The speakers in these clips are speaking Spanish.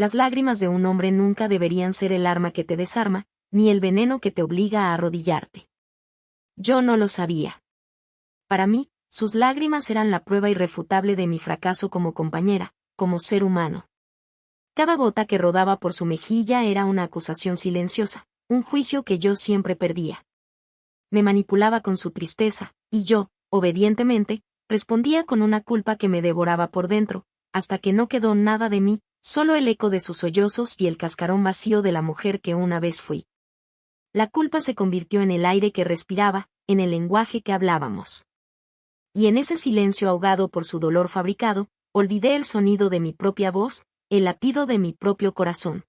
las lágrimas de un hombre nunca deberían ser el arma que te desarma, ni el veneno que te obliga a arrodillarte. Yo no lo sabía. Para mí, sus lágrimas eran la prueba irrefutable de mi fracaso como compañera, como ser humano. Cada gota que rodaba por su mejilla era una acusación silenciosa, un juicio que yo siempre perdía. Me manipulaba con su tristeza, y yo, obedientemente, respondía con una culpa que me devoraba por dentro, hasta que no quedó nada de mí, solo el eco de sus sollozos y el cascarón vacío de la mujer que una vez fui. La culpa se convirtió en el aire que respiraba, en el lenguaje que hablábamos. Y en ese silencio ahogado por su dolor fabricado, olvidé el sonido de mi propia voz, el latido de mi propio corazón.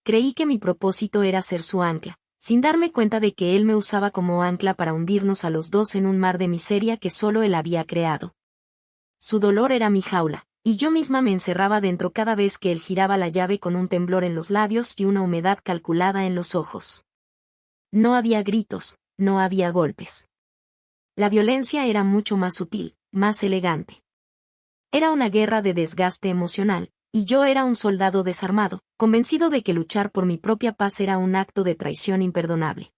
Creí que mi propósito era ser su ancla, sin darme cuenta de que él me usaba como ancla para hundirnos a los dos en un mar de miseria que solo él había creado. Su dolor era mi jaula, y yo misma me encerraba dentro cada vez que él giraba la llave con un temblor en los labios y una humedad calculada en los ojos. No había gritos, no había golpes. La violencia era mucho más sutil, más elegante. Era una guerra de desgaste emocional, y yo era un soldado desarmado, convencido de que luchar por mi propia paz era un acto de traición imperdonable.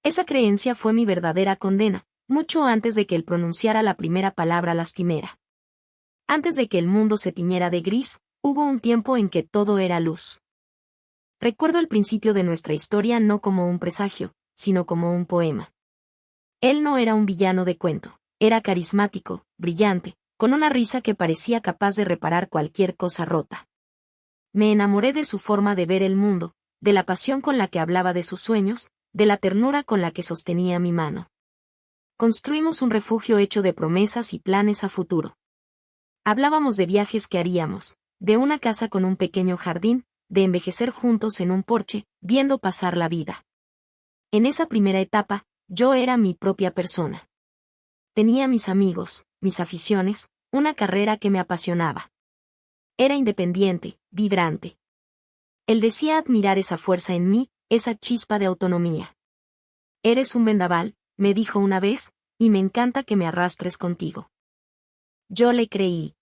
Esa creencia fue mi verdadera condena, mucho antes de que él pronunciara la primera palabra lastimera. Antes de que el mundo se tiñera de gris, hubo un tiempo en que todo era luz. Recuerdo el principio de nuestra historia no como un presagio, sino como un poema. Él no era un villano de cuento, era carismático, brillante, con una risa que parecía capaz de reparar cualquier cosa rota. Me enamoré de su forma de ver el mundo, de la pasión con la que hablaba de sus sueños, de la ternura con la que sostenía mi mano. Construimos un refugio hecho de promesas y planes a futuro. Hablábamos de viajes que haríamos, de una casa con un pequeño jardín, de envejecer juntos en un porche, viendo pasar la vida. En esa primera etapa, yo era mi propia persona. Tenía mis amigos, mis aficiones, una carrera que me apasionaba. Era independiente, vibrante. Él decía admirar esa fuerza en mí, esa chispa de autonomía. Eres un vendaval, me dijo una vez, y me encanta que me arrastres contigo. Yo le creí.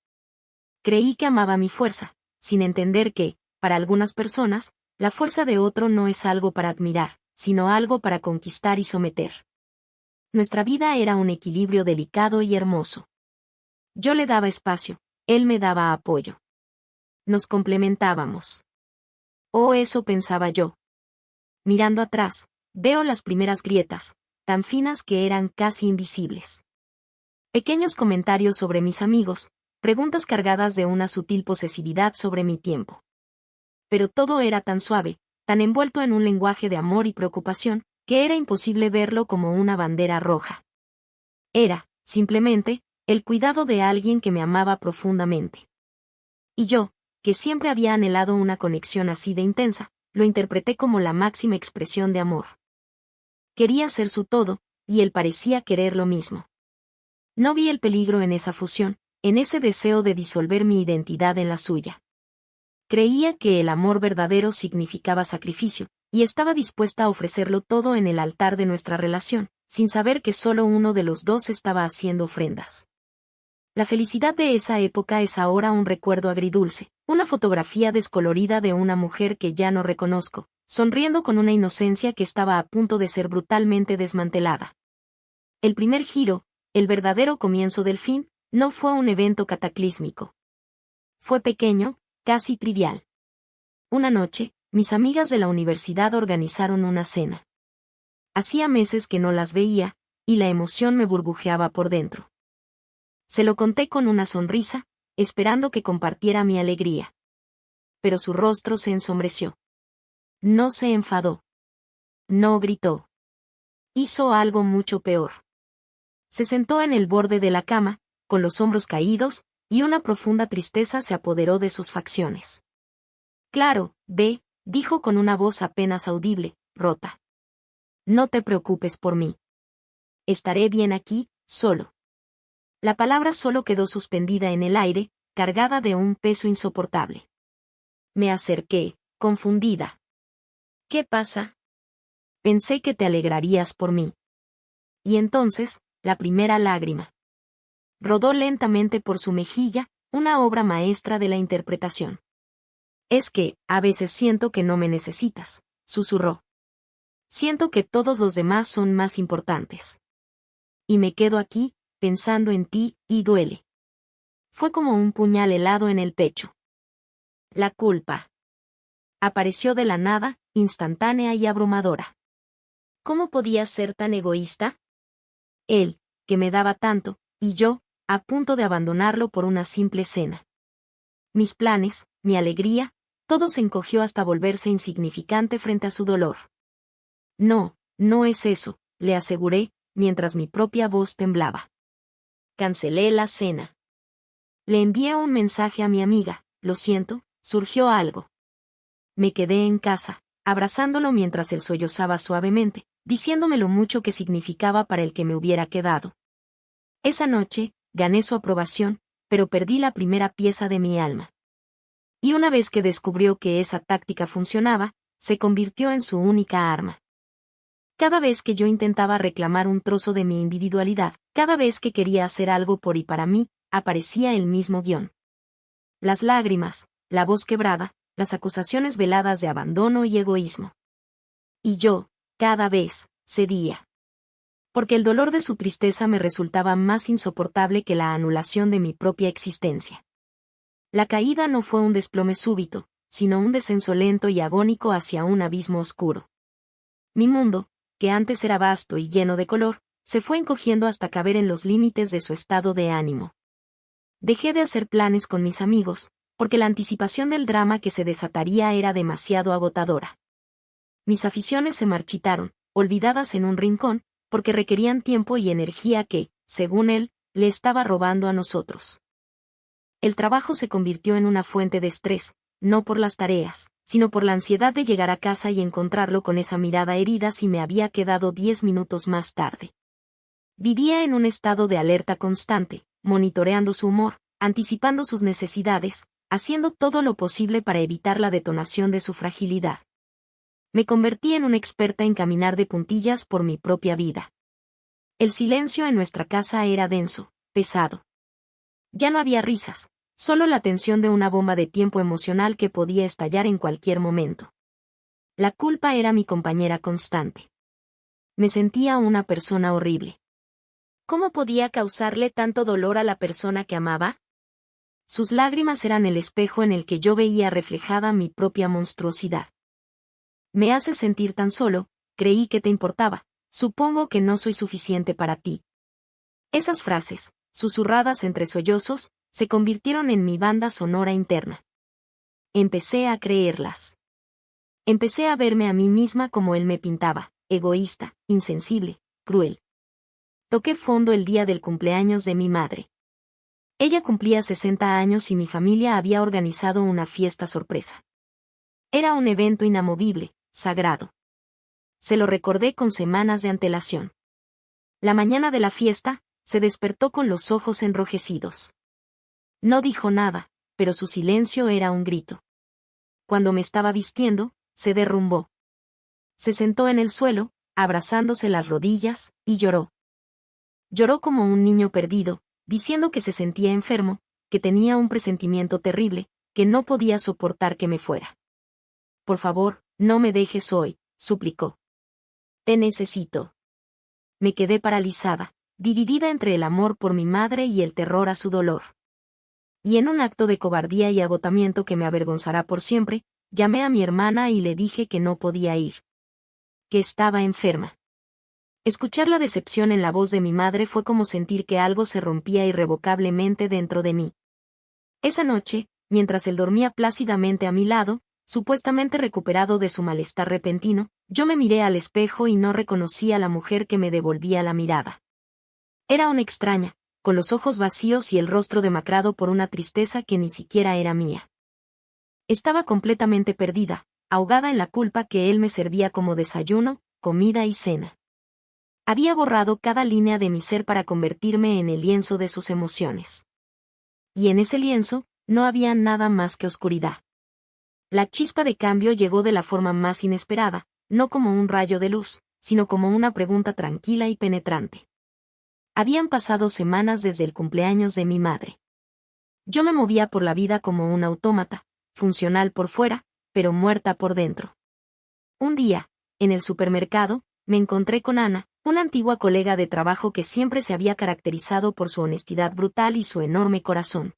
Creí que amaba mi fuerza, sin entender que, para algunas personas, la fuerza de otro no es algo para admirar, sino algo para conquistar y someter. Nuestra vida era un equilibrio delicado y hermoso. Yo le daba espacio, él me daba apoyo. Nos complementábamos. Oh, eso pensaba yo. Mirando atrás, veo las primeras grietas, tan finas que eran casi invisibles. Pequeños comentarios sobre mis amigos, preguntas cargadas de una sutil posesividad sobre mi tiempo. Pero todo era tan suave, tan envuelto en un lenguaje de amor y preocupación, que era imposible verlo como una bandera roja. Era, simplemente, el cuidado de alguien que me amaba profundamente. Y yo, que siempre había anhelado una conexión así de intensa, lo interpreté como la máxima expresión de amor. Quería ser su todo, y él parecía querer lo mismo. No vi el peligro en esa fusión, en ese deseo de disolver mi identidad en la suya. Creía que el amor verdadero significaba sacrificio, y estaba dispuesta a ofrecerlo todo en el altar de nuestra relación, sin saber que solo uno de los dos estaba haciendo ofrendas. La felicidad de esa época es ahora un recuerdo agridulce, una fotografía descolorida de una mujer que ya no reconozco, sonriendo con una inocencia que estaba a punto de ser brutalmente desmantelada. El primer giro, el verdadero comienzo del fin, no fue un evento cataclísmico. Fue pequeño, casi trivial. Una noche, mis amigas de la universidad organizaron una cena. Hacía meses que no las veía, y la emoción me burbujeaba por dentro. Se lo conté con una sonrisa, esperando que compartiera mi alegría. Pero su rostro se ensombreció. No se enfadó. No gritó. Hizo algo mucho peor. Se sentó en el borde de la cama, con los hombros caídos, y una profunda tristeza se apoderó de sus facciones. Claro, ve, dijo con una voz apenas audible, rota. No te preocupes por mí. Estaré bien aquí, solo. La palabra solo quedó suspendida en el aire, cargada de un peso insoportable. Me acerqué, confundida. ¿Qué pasa? Pensé que te alegrarías por mí. Y entonces, la primera lágrima. Rodó lentamente por su mejilla, una obra maestra de la interpretación. Es que, a veces siento que no me necesitas, susurró. Siento que todos los demás son más importantes. Y me quedo aquí, pensando en ti, y duele. Fue como un puñal helado en el pecho. La culpa. Apareció de la nada, instantánea y abrumadora. ¿Cómo podía ser tan egoísta? Él, que me daba tanto, y yo, a punto de abandonarlo por una simple cena. Mis planes, mi alegría, todo se encogió hasta volverse insignificante frente a su dolor. No, no es eso, le aseguré, mientras mi propia voz temblaba. Cancelé la cena. Le envié un mensaje a mi amiga, lo siento, surgió algo. Me quedé en casa, abrazándolo mientras él sollozaba suavemente, diciéndome lo mucho que significaba para el que me hubiera quedado. Esa noche, gané su aprobación, pero perdí la primera pieza de mi alma. Y una vez que descubrió que esa táctica funcionaba, se convirtió en su única arma. Cada vez que yo intentaba reclamar un trozo de mi individualidad, cada vez que quería hacer algo por y para mí, aparecía el mismo guión. Las lágrimas, la voz quebrada, las acusaciones veladas de abandono y egoísmo. Y yo, cada vez, cedía. Porque el dolor de su tristeza me resultaba más insoportable que la anulación de mi propia existencia. La caída no fue un desplome súbito, sino un descenso lento y agónico hacia un abismo oscuro. Mi mundo, que antes era vasto y lleno de color, se fue encogiendo hasta caber en los límites de su estado de ánimo. Dejé de hacer planes con mis amigos, porque la anticipación del drama que se desataría era demasiado agotadora. Mis aficiones se marchitaron, olvidadas en un rincón, porque requerían tiempo y energía que, según él, le estaba robando a nosotros. El trabajo se convirtió en una fuente de estrés, no por las tareas, sino por la ansiedad de llegar a casa y encontrarlo con esa mirada herida si me había quedado 10 minutos más tarde. Vivía en un estado de alerta constante, monitoreando su humor, anticipando sus necesidades, haciendo todo lo posible para evitar la detonación de su fragilidad. Me convertí en una experta en caminar de puntillas por mi propia vida. El silencio en nuestra casa era denso, pesado. Ya no había risas, solo la tensión de una bomba de tiempo emocional que podía estallar en cualquier momento. La culpa era mi compañera constante. Me sentía una persona horrible. ¿Cómo podía causarle tanto dolor a la persona que amaba? Sus lágrimas eran el espejo en el que yo veía reflejada mi propia monstruosidad. Me haces sentir tan solo, creí que te importaba, supongo que no soy suficiente para ti. Esas frases, susurradas entre sollozos, se convirtieron en mi banda sonora interna. Empecé a creerlas. Empecé a verme a mí misma como él me pintaba, egoísta, insensible, cruel. Toqué fondo el día del cumpleaños de mi madre. Ella cumplía 60 años y mi familia había organizado una fiesta sorpresa. Era un evento inamovible, sagrado. Se lo recordé con semanas de antelación. La mañana de la fiesta, se despertó con los ojos enrojecidos. No dijo nada, pero su silencio era un grito. Cuando me estaba vistiendo, se derrumbó. Se sentó en el suelo, abrazándose las rodillas, y lloró. Lloró como un niño perdido, diciendo que se sentía enfermo, que tenía un presentimiento terrible, que no podía soportar que me fuera. Por favor, no me dejes hoy, suplicó. Te necesito. Me quedé paralizada, dividida entre el amor por mi madre y el terror a su dolor. Y en un acto de cobardía y agotamiento que me avergonzará por siempre, llamé a mi hermana y le dije que no podía ir. Que estaba enferma. Escuchar la decepción en la voz de mi madre fue como sentir que algo se rompía irrevocablemente dentro de mí. Esa noche, mientras él dormía plácidamente a mi lado, supuestamente recuperado de su malestar repentino, yo me miré al espejo y no reconocí a la mujer que me devolvía la mirada. Era una extraña, con los ojos vacíos y el rostro demacrado por una tristeza que ni siquiera era mía. Estaba completamente perdida, ahogada en la culpa que él me servía como desayuno, comida y cena. Había borrado cada línea de mi ser para convertirme en el lienzo de sus emociones. Y en ese lienzo, no había nada más que oscuridad. La chispa de cambio llegó de la forma más inesperada, no como un rayo de luz, sino como una pregunta tranquila y penetrante. Habían pasado semanas desde el cumpleaños de mi madre. Yo me movía por la vida como un autómata, funcional por fuera, pero muerta por dentro. Un día, en el supermercado, me encontré con Ana, una antigua colega de trabajo que siempre se había caracterizado por su honestidad brutal y su enorme corazón.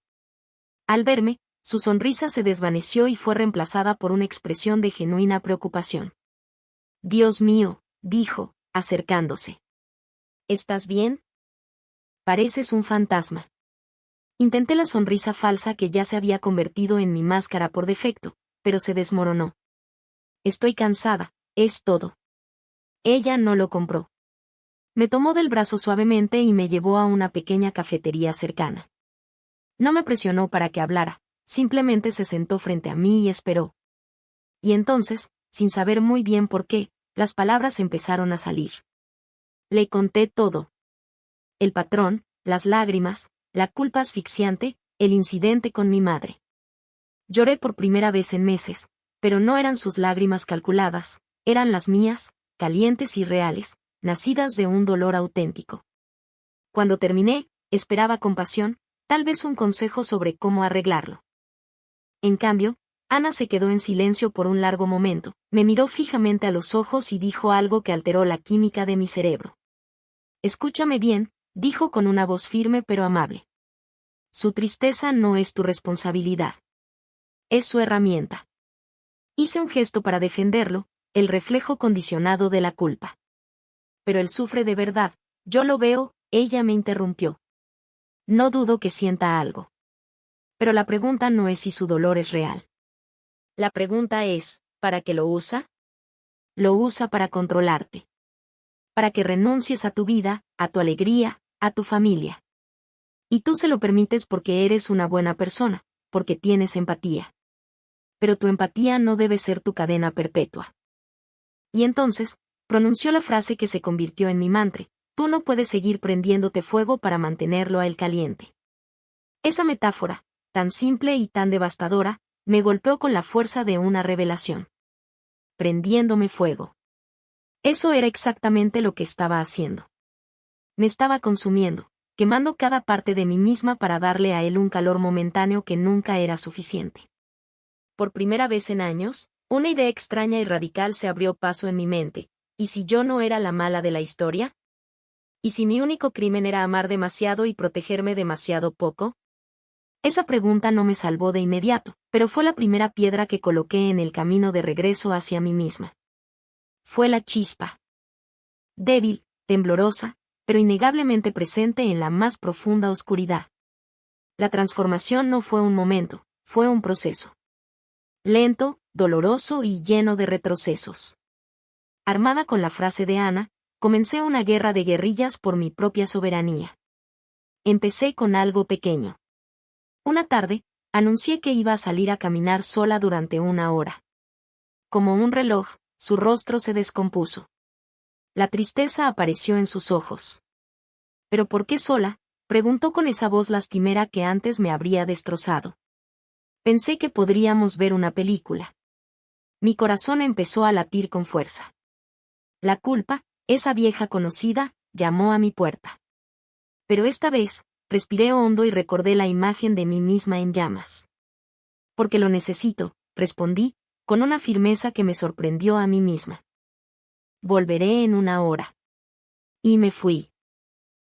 Al verme, su sonrisa se desvaneció y fue reemplazada por una expresión de genuina preocupación. «Dios mío», dijo, acercándose. «¿Estás bien? Pareces un fantasma». Intenté la sonrisa falsa que ya se había convertido en mi máscara por defecto, pero se desmoronó. «Estoy cansada, es todo». Ella no lo compró. Me tomó del brazo suavemente y me llevó a una pequeña cafetería cercana. No me presionó para que hablara, simplemente se sentó frente a mí y esperó. Y entonces, sin saber muy bien por qué, las palabras empezaron a salir. Le conté todo. El patrón, las lágrimas, la culpa asfixiante, el incidente con mi madre. Lloré por primera vez en meses, pero no eran sus lágrimas calculadas, eran las mías, calientes y reales, nacidas de un dolor auténtico. Cuando terminé, esperaba compasión, tal vez un consejo sobre cómo arreglarlo. En cambio, Ana se quedó en silencio por un largo momento, me miró fijamente a los ojos y dijo algo que alteró la química de mi cerebro. «Escúchame bien», dijo con una voz firme pero amable. «Su tristeza no es tu responsabilidad. Es su herramienta». Hice un gesto para defenderlo, el reflejo condicionado de la culpa. «Pero él sufre de verdad, yo lo veo», ella me interrumpió. «No dudo que sienta algo. Pero la pregunta no es si su dolor es real. La pregunta es, ¿para qué lo usa? Lo usa para controlarte. Para que renuncies a tu vida, a tu alegría, a tu familia. Y tú se lo permites porque eres una buena persona, porque tienes empatía. Pero tu empatía no debe ser tu cadena perpetua». Y entonces, pronunció la frase que se convirtió en mi mantra: «Tú no puedes seguir prendiéndote fuego para mantenerlo a él caliente». Esa metáfora, tan simple y tan devastadora, me golpeó con la fuerza de una revelación. Prendiéndome fuego. Eso era exactamente lo que estaba haciendo. Me estaba consumiendo, quemando cada parte de mí misma para darle a él un calor momentáneo que nunca era suficiente. Por primera vez en años, una idea extraña y radical se abrió paso en mi mente. ¿Y si yo no era la mala de la historia? ¿Y si mi único crimen era amar demasiado y protegerme demasiado poco? Esa pregunta no me salvó de inmediato, pero fue la primera piedra que coloqué en el camino de regreso hacia mí misma. Fue la chispa. Débil, temblorosa, pero innegablemente presente en la más profunda oscuridad. La transformación no fue un momento, fue un proceso. Lento, doloroso y lleno de retrocesos. Armada con la frase de Ana, comencé una guerra de guerrillas por mi propia soberanía. Empecé con algo pequeño. Una tarde, anuncié que iba a salir a caminar sola durante 1 hora. Como un reloj, su rostro se descompuso. La tristeza apareció en sus ojos. «¿Pero por qué sola?», preguntó con esa voz lastimera que antes me habría destrozado. Pensé que podríamos ver una película. Mi corazón empezó a latir con fuerza. La culpa, esa vieja conocida, llamó a mi puerta. Pero esta vez, respiré hondo y recordé la imagen de mí misma en llamas. «Porque lo necesito», respondí, con una firmeza que me sorprendió a mí misma. «Volveré en 1 hora». Y me fui.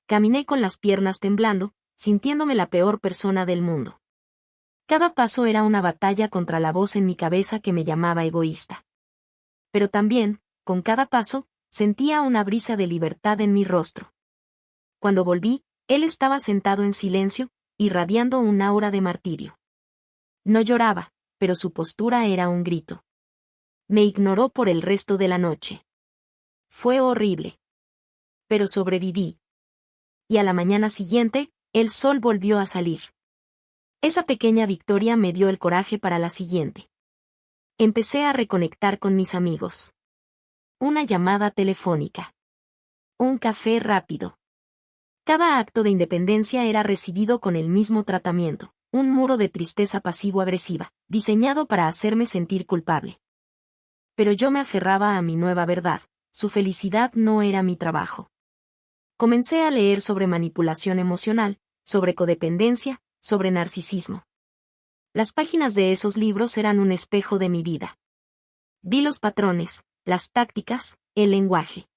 Caminé con las piernas temblando, sintiéndome la peor persona del mundo. Cada paso era una batalla contra la voz en mi cabeza que me llamaba egoísta. Pero también, con cada paso, sentía una brisa de libertad en mi rostro. Cuando volví, él estaba sentado en silencio, irradiando un aura de martirio. No lloraba, pero su postura era un grito. Me ignoró por el resto de la noche. Fue horrible. Pero sobreviví. Y a la mañana siguiente, el sol volvió a salir. Esa pequeña victoria me dio el coraje para la siguiente. Empecé a reconectar con mis amigos. Una llamada telefónica. Un café rápido. Cada acto de independencia era recibido con el mismo tratamiento, un muro de tristeza pasivo-agresiva, diseñado para hacerme sentir culpable. Pero yo me aferraba a mi nueva verdad: su felicidad no era mi trabajo. Comencé a leer sobre manipulación emocional, sobre codependencia, sobre narcisismo. Las páginas de esos libros eran un espejo de mi vida. Vi los patrones, las tácticas, el lenguaje.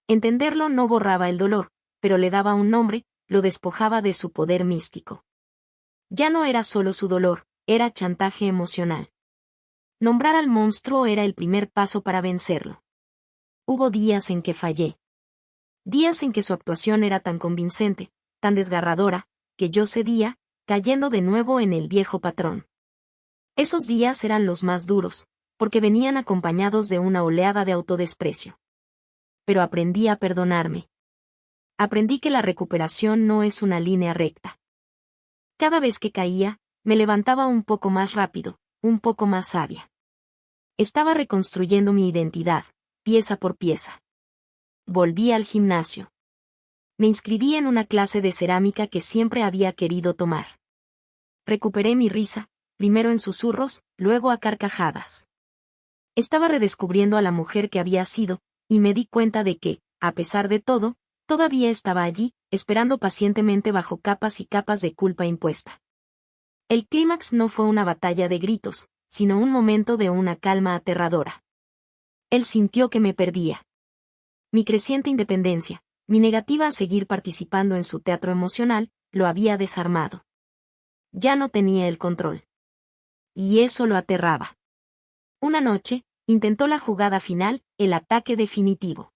Entenderlo no borraba el dolor, pero le daba un nombre, lo despojaba de su poder místico. Ya no era solo su dolor, era chantaje emocional. Nombrar al monstruo era el primer paso para vencerlo. Hubo días en que fallé. Días en que su actuación era tan convincente, tan desgarradora, que yo cedía, cayendo de nuevo en el viejo patrón. Esos días eran los más duros, porque venían acompañados de una oleada de autodesprecio. Pero aprendí a perdonarme. Aprendí que la recuperación no es una línea recta. Cada vez que caía, me levantaba un poco más rápido, un poco más sabia. Estaba reconstruyendo mi identidad, pieza por pieza. Volví al gimnasio. Me inscribí en una clase de cerámica que siempre había querido tomar. Recuperé mi risa, primero en susurros, luego a carcajadas. Estaba redescubriendo a la mujer que había sido, y me di cuenta de que, a pesar de todo, todavía estaba allí, esperando pacientemente bajo capas y capas de culpa impuesta. El clímax no fue una batalla de gritos, sino un momento de una calma aterradora. Él sintió que me perdía. Mi creciente independencia, mi negativa a seguir participando en su teatro emocional, lo había desarmado. Ya no tenía el control. Y eso lo aterraba. Una noche, intentó la jugada final, el ataque definitivo.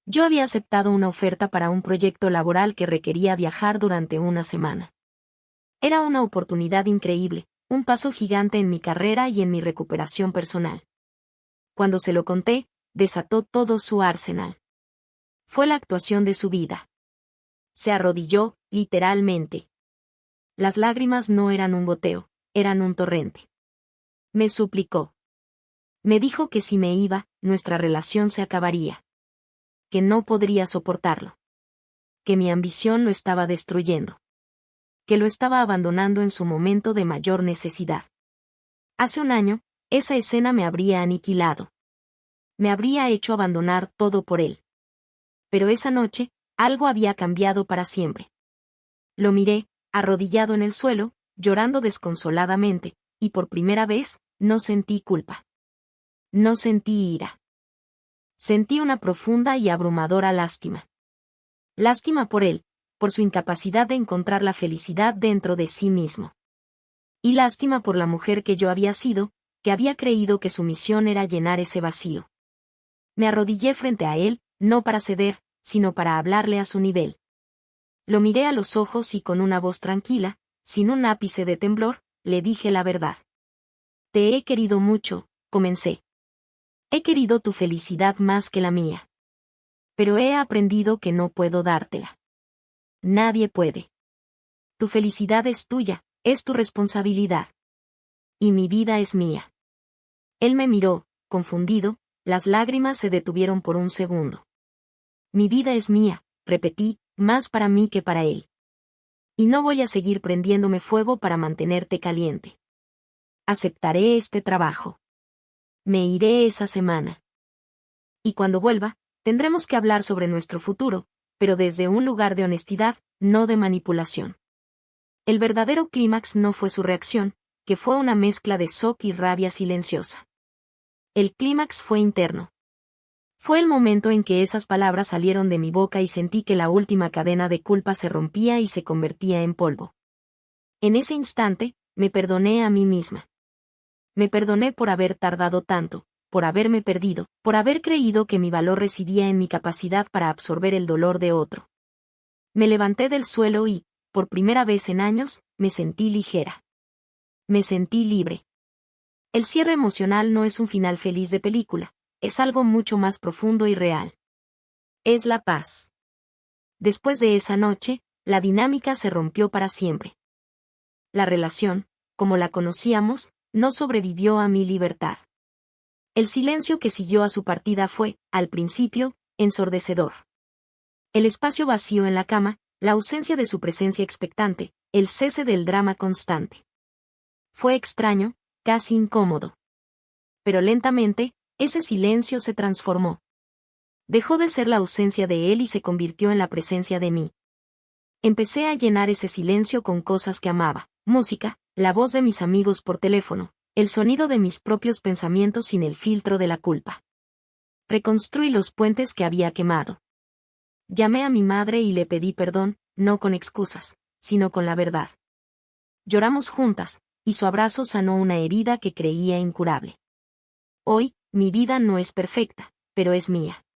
Yo había aceptado una oferta para un proyecto laboral que requería viajar durante una semana. Era una oportunidad increíble, un paso gigante en mi carrera y en mi recuperación personal. Cuando se lo conté, desató todo su arsenal. Fue la actuación de su vida. Se arrodilló, literalmente. Las lágrimas no eran un goteo, eran un torrente. Me suplicó. Me dijo que si me iba, nuestra relación se acabaría. Que no podría soportarlo. Que mi ambición lo estaba destruyendo. Que lo estaba abandonando en su momento de mayor necesidad. Hace un año, esa escena me habría aniquilado. Me habría hecho abandonar todo por él. Pero esa noche, algo había cambiado para siempre. Lo miré, arrodillado en el suelo, llorando desconsoladamente, y por primera vez, no sentí culpa. No sentí ira. Sentí una profunda y abrumadora lástima. Lástima por él, por su incapacidad de encontrar la felicidad dentro de sí mismo. Y lástima por la mujer que yo había sido, que había creído que su misión era llenar ese vacío. Me arrodillé frente a él, no para ceder, sino para hablarle a su nivel. Lo miré a los ojos y con una voz tranquila, sin un ápice de temblor, le dije la verdad. Te he querido mucho, comencé. He querido tu felicidad más que la mía. Pero he aprendido que no puedo dártela. Nadie puede. Tu felicidad es tuya, es tu responsabilidad. Y mi vida es mía. Él me miró, confundido, las lágrimas se detuvieron por un segundo. Mi vida es mía, repetí, más para mí que para él. Y no voy a seguir prendiéndome fuego para mantenerte caliente. Aceptaré este trabajo. Me iré esa semana. Y cuando vuelva, tendremos que hablar sobre nuestro futuro, pero desde un lugar de honestidad, no de manipulación. El verdadero clímax no fue su reacción, que fue una mezcla de shock y rabia silenciosa. El clímax fue interno. Fue el momento en que esas palabras salieron de mi boca y sentí que la última cadena de culpa se rompía y se convertía en polvo. En ese instante, me perdoné a mí misma. Me perdoné por haber tardado tanto, por haberme perdido, por haber creído que mi valor residía en mi capacidad para absorber el dolor de otro. Me levanté del suelo y, por primera vez en años, me sentí ligera. Me sentí libre. El cierre emocional no es un final feliz de película, es algo mucho más profundo y real. Es la paz. Después de esa noche, la dinámica se rompió para siempre. La relación, como la conocíamos, no sobrevivió a mi libertad. El silencio que siguió a su partida fue, al principio, ensordecedor. El espacio vacío en la cama, la ausencia de su presencia expectante, el cese del drama constante. Fue extraño, casi incómodo. Pero lentamente, ese silencio se transformó. Dejó de ser la ausencia de él y se convirtió en la presencia de mí. Empecé a llenar ese silencio con cosas que amaba, música, la voz de mis amigos por teléfono, el sonido de mis propios pensamientos sin el filtro de la culpa. Reconstruí los puentes que había quemado. Llamé a mi madre y le pedí perdón, no con excusas, sino con la verdad. Lloramos juntas, y su abrazo sanó una herida que creía incurable. Hoy, mi vida no es perfecta, pero es mía.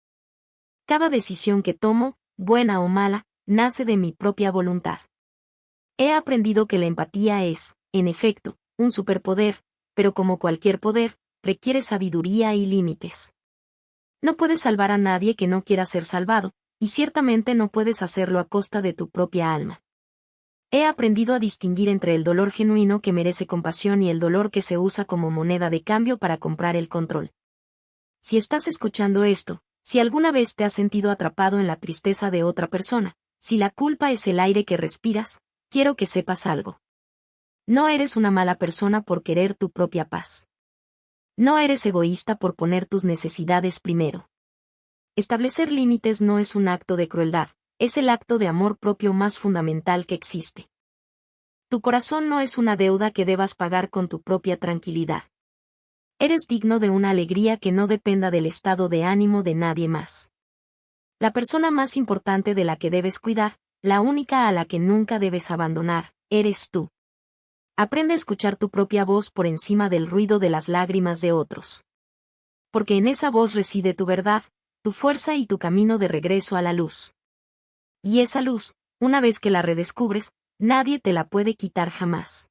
Cada decisión que tomo, buena o mala, nace de mi propia voluntad. He aprendido que la empatía es, en efecto, un superpoder, pero como cualquier poder, requiere sabiduría y límites. No puedes salvar a nadie que no quiera ser salvado, y ciertamente no puedes hacerlo a costa de tu propia alma. He aprendido a distinguir entre el dolor genuino que merece compasión y el dolor que se usa como moneda de cambio para comprar el control. Si estás escuchando esto, si alguna vez te has sentido atrapado en la tristeza de otra persona, si la culpa es el aire que respiras, quiero que sepas algo. No eres una mala persona por querer tu propia paz. No eres egoísta por poner tus necesidades primero. Establecer límites no es un acto de crueldad, es el acto de amor propio más fundamental que existe. Tu corazón no es una deuda que debas pagar con tu propia tranquilidad. Eres digno de una alegría que no dependa del estado de ánimo de nadie más. La persona más importante de la que debes cuidar, la única a la que nunca debes abandonar, eres tú. Aprende a escuchar tu propia voz por encima del ruido de las lágrimas de otros. Porque en esa voz reside tu verdad, tu fuerza y tu camino de regreso a la luz. Y esa luz, una vez que la redescubres, nadie te la puede quitar jamás.